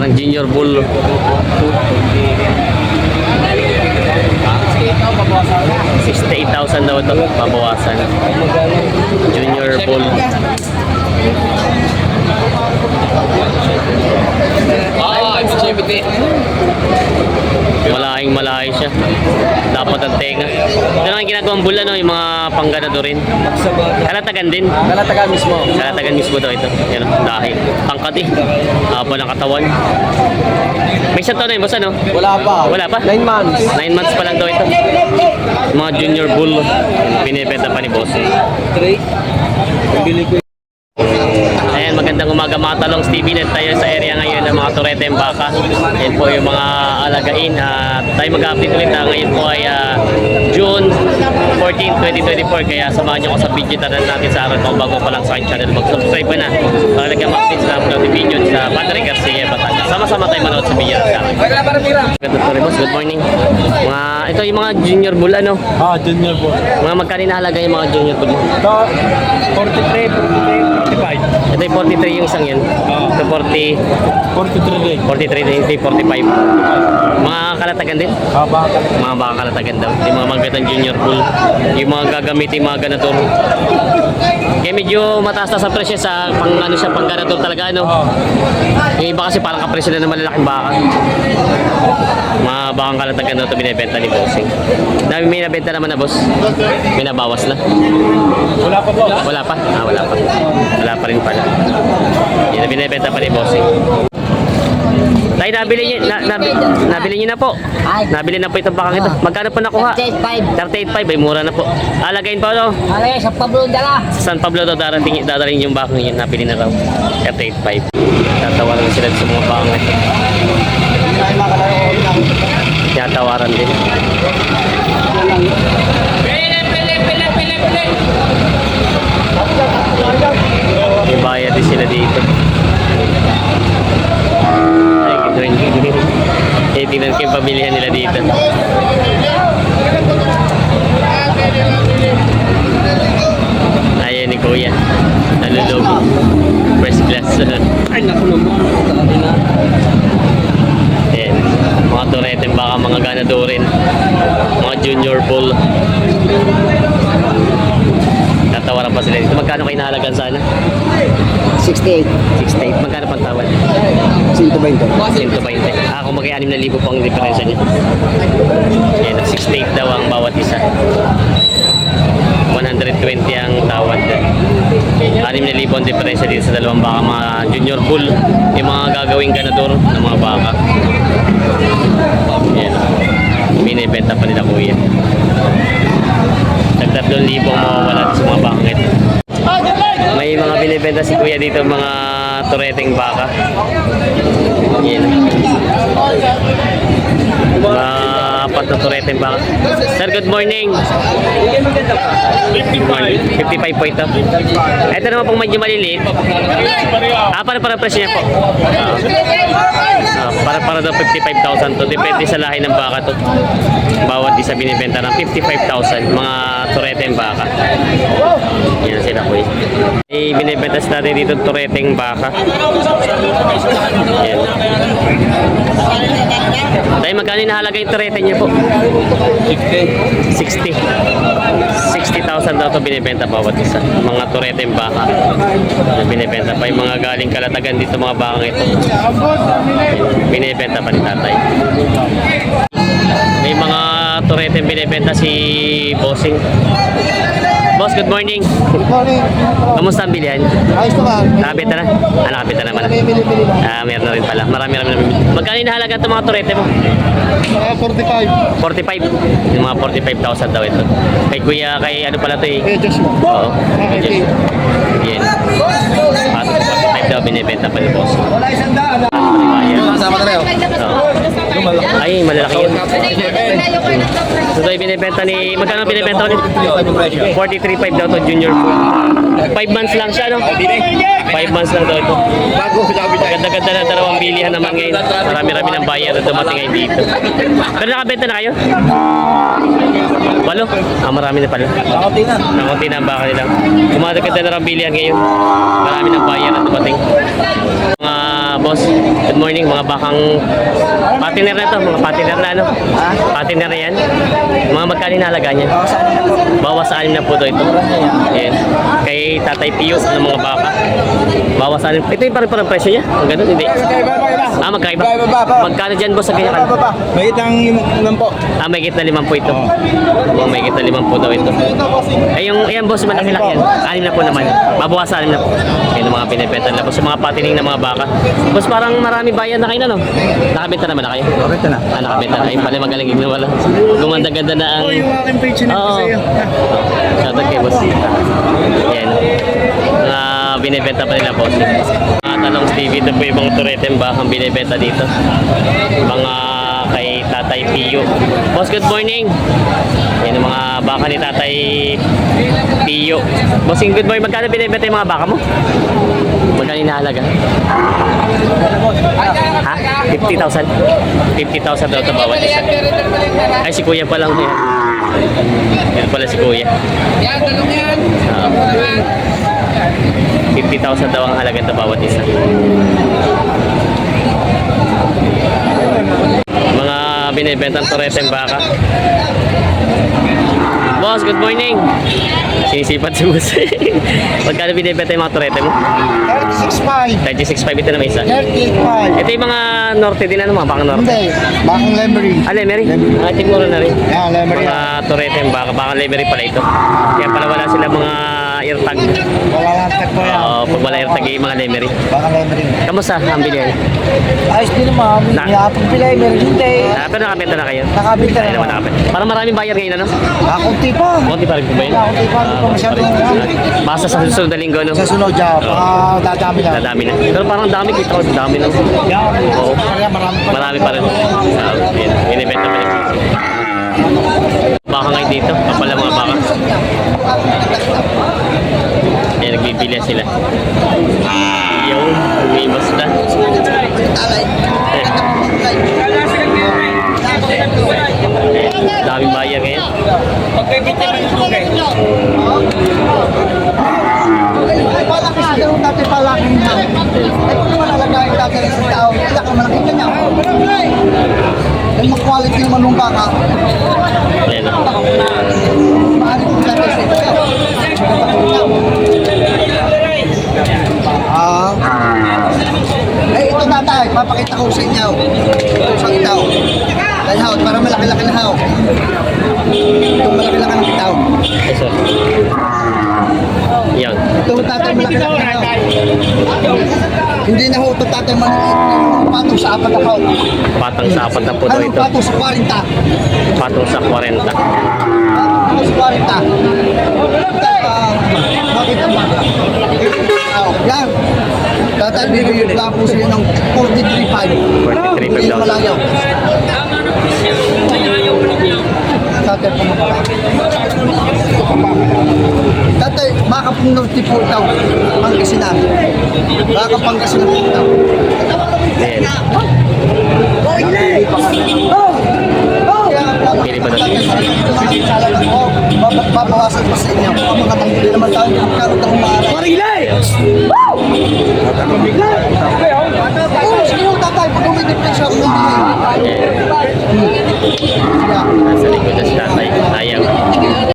Parang junior bull. 68,000 daw ito, pabawasan. Junior bull. Malaking-malayo siya. Dapat ang tenga. Ito naman ginagawang bull, no? Yung mga pangganado rin. Kalatagan din. Kalatagan mismo. Kalatagan mismo daw ito. Yan, dahil. Tangkad eh. Haba ng katawan. May isang taon na yun, boss, ano? Wala pa. Wala pa? 9 months. 9 months pa lang daw ito. Mga junior bull. Binibenta pa ni boss. 3. Bili ko. Ayan, magandang umaga mga talong Stevie. Net tayo sa area ngayon ng mga turete and baka. Yan po yung mga alagain. Tayo mag-update ulit. Ngayon po ay June 14, 2024. Kaya samahan nyo ko sa video natin sa araw kung bago pa lang sa aking channel. Mag-subscribe ka na. Para lagyan mag-update sa upload ng video sa Patrick Garcia, Batangas. Sama-sama tayo manood sa video sa akin. Good morning. Ito yung mga junior bull, ano? Junior po. Mga magkano nahalaga yung mga junior bull? Ito, 43, 45. Ito yung 43 yung isang yan. Ito 40, 43 din. 43 din, ito yung 45. Mga kalatagan din? Baka. Mga baka kalatagan daw. Yung mga magandang junior bull. Yung mga gagamitin mga ganador. Kaya medyo mataas na sa presyo sa pang ganador talaga, ano? Yung iba kasi parang kapresyo na ng malalaking baka. Mga bakang kalatagan daw ito binibenta ni Bossing. Dami may nabenta naman na, boss. May nabawas na. Wala pa po. Wala pa? Wala pa. Wala pa rin pala. Yan na binibenta pa ni Bossing. Tayo, nabili niyo na po. Nabili na po itong bakang ito. Magkano po nakuha? 38.5. Ay, mura na po. Alagayin pa daw. Alay, sa Pablo dala. Sa San Pablo daw dadaling yung bakang yun. Nabili na raw. 38.5. Tatawaran sila sa mga bakang ito. Tatawaran din. May bayad din sila dito. Ay, tingnan ko yung pamilihan nila dito. Ayan ni Kuya. Nalulubo. First class. Ay, naku naman. Ayan. Mga turete, baka mga ganadorin. Mga junior bull. Tatawaran pa sila dito. Magkano kayo nahalagan sana? 68. 68. Magkano pang tawad? 120. 120. Kung mag-6,000 po ang diferensya niya. Ayan, 68 daw ang bawat isa. 120 ang tawad. 6,000 ang diferensya dito sa dalawang baka, mga junior bull. Yung mga gagawing ganador ng mga baka. Ayan. Binibenta pa nila Kuya. Tag 3,000 ang mawawala sa mga bakang ito. May mga binibenta si Kuya dito, mga tureteng baka. Yan. Mga apat na tureteng baka. Sir, good morning. 55 po ito. Ito naman pong medyo maliliit. Para presyo niya po. Para daw 55,000 to. Depende sa lahi ng baka to. Bawat isa binibenta ng 55,000. Mga tureteng baka. Yan sila po. Binibenta natin dito tureteng baka. Yan. Tayo, magkano nahalaga yung turete niya po? 60. 60,000 daw ito binibenta bawat isa. Mga tureteng baka. Binibenta pa yung mga galing kalatagan dito, mga bakang ito. Binibenta pa ni tatay. May mga tureteng binibenta si Bossing. Boss, good morning. Good morning. Kamusta ang bilihan? Ayos naman. Nakabita na? Nakabita naman. Bili-bili na. Meron na rin pala. Marami na. Magkano yung nahalaga itong mga turete mo? 45. 45. Yung mga 45,000 daw ito. Kay Kuya, kay ano pala ito eh? Joshua. Oo. Kay Joshua. Yan. At 45 daw binibenta pa ni boss. Sama na rin. Ay, malalaki yun. So, ito yung binibenta ni... Magkano binibenta ulit? 43.5 daw ito, junior. 5 months lang siya, no? 5 months lang daw ito. Ganda-ganda na dalawang bilihan naman ngayon. Marami-rami ng buyer na dumating ngayon dito. Pero nakabenta na kayo? 8? Marami na pala. Nakunti na ang baka nila. Kumadaganda na lang bilihan ngayon. Marami ng buyer na dumating. Mga boss. Good morning, mga bakang patiner na to, mga patiner na ano? Patiner na yan. Mga magkano halaga niyan? Bawas sa 6 na po ito. Ayan. Kay Tatay Pio ng mga baka. Bawas sa 6. Ito yung parang presyo niya? Ang ganun, hindi. Magkaiba. Magkano dyan boss sa ganyan? May itang yung po. May gitna 5 po ito. May gitna 5 po daw ito. Ay, yung ayan boss, malaki-laki yan. 6 na po naman. Mabawas sa 6 na po. Ayun ang mga pinipenta na. Boss, yung mga patining na mga baka. Boss, parang marami bayan na kayo na, no? Nakabenta naman na kayo? Nakabenta na. Nakabenta na. Ay, pala magaling na wala. Gumanda-ganda na ang... Yung aking page na Oo. sa'yo. Shoutout kay boss. Yan. Binibenta pa nila boss. Mga talong TV, ito po yung mga tureteng bakang binibenta dito. Mga kay Tatay Pio. Boss, good morning. Yan ang mga baka ni Tatay Pio. Bossing, good morning. Magkano binibenta yung mga baka mo? Magkano inahalaga? Ha? 50,000? 50,000 daw ito bawat isa. Ay, si Kuya pa lang yan. Yan pala si Kuya. Yan, tanong yan. 50,000 daw ang halaga ito bawat isa. Mga binibentang tureteng baka. Boss, good morning. Sinisipat si boss. Magkano binibenta yung mga turete mo? 36.5. 36.5 ito na may isa. 38.5. Ito yung mga norte din, ano mga baka norte? Hindi. Bakang lemery. Lemery? Siguro na rin. Yan, lemery. Mga turete yung baka lemery pala ito. Kaya pala wala sila mga eartag. Wala lang tag po yan. Oo, pag wala eartag yung mga lemery. Bakang lemery. Kamusta ang bilihan? Ayos din naman. Na- Yapang pilay, meron hindi. Pero nakabenta na kayo? Nakabenta Ay, na naman naman. nakabenta. Parang maraming buyer ngayon, ano? Kunti pa. Konti pa rin po ba yun? Konti pa, hindi pa masyadong, Basta sa susunod na linggo, no? Sa sunod dyan, baka dadami na. Dadami na. Pero parang dami kita ko, dami na. Oo. Kaya marami pa. Marami pa rin. Binibenta pa rin. Baka ngayon dito, kapala mga baka. Yan, nagbibili sila. Yung, may basta. Daming buyer ngayon. Dati palaking na. Ay, kung malalagay dati rin sa tao, wala ka malaking kanya. Ay, mag-quality naman ng baka. Ayan na. Maaari kong dati sa tao. Ito tatay, papakita ko sa inyo. Ito sa itaw. Ay, haw, para malaki-laki na haw. Ito malaki-laki ng itaw. Ay, sorry. Yan. Ito tatay, malaki-laki na haw. Hindi na ho, ito tatay, maliit. Patong sa 4 na haw. Patang sa 4 na po daw Ano, ito. patong sa 40. Patong sa 40. Patong sa 40. Bakit ang baka? Yan. Tatay, bibigyan lang po sila ng 43.5. 43.5 Hindi daw. malayaw. Tatay, pumapaka. Tatay, baka pong norte po daw. Pangasinan. Baka Pangasinan po daw. Ayan. Pili ba natin? Babawasan ko sa inyo. Ang mga tanggili naman tayo, magkaroon ng umaral. Marilay! Oo, sige yung tatay, pag umidip na siya, umidip. Nasa likod na si tatay. Ayaw.